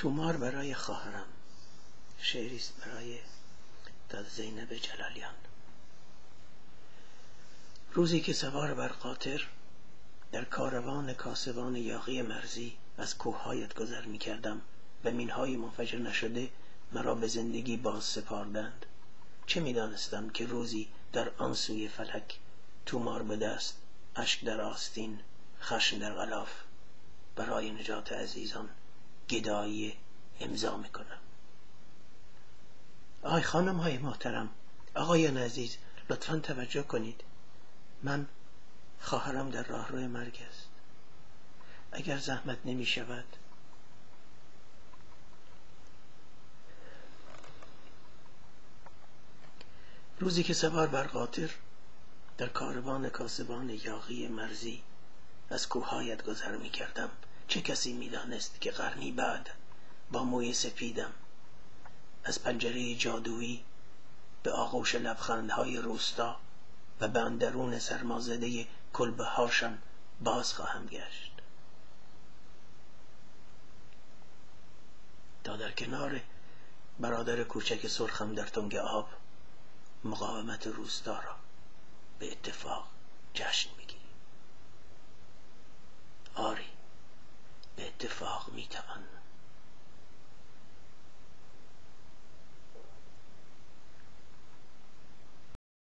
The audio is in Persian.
تومار برای خواهرم، شعری است برای داد زینب جلالیان. روزی که سوار بر قاطر در کاروان کاسبان یاغی مرزی از کوههایت گذر می کردم و مینهای منفجر نشده مرا به زندگی باز سپاردند. چه می دانستم که روزی در آن سوی فلک تومار به دست، اشک در آستین، خشم در غلاف برای نجات عزیزان گدایی امضا می کنم. آی خانم های محترم، آقایان عزیز، لطفاً توجه کنید. من خواهرم در راهروی مرگ است. اگر زحمت نمی شود روزی که سوار بر قاطر در کاروان کاسبان یاغی مرزی از کوههایت گذر می کردم، چه کسی می دانست که قرنی بعد با موی سپیدم از پنجره جادویی به آغوش لبخندهای روستا و به اندرون سرمازده کلبه هاشان باز خواهم گشت تا در کنار برادر کوچک سرخم در تنگ آب مقاومت روستا را به اتفاق جشن میگیریم. آری، به اتفاق میتوان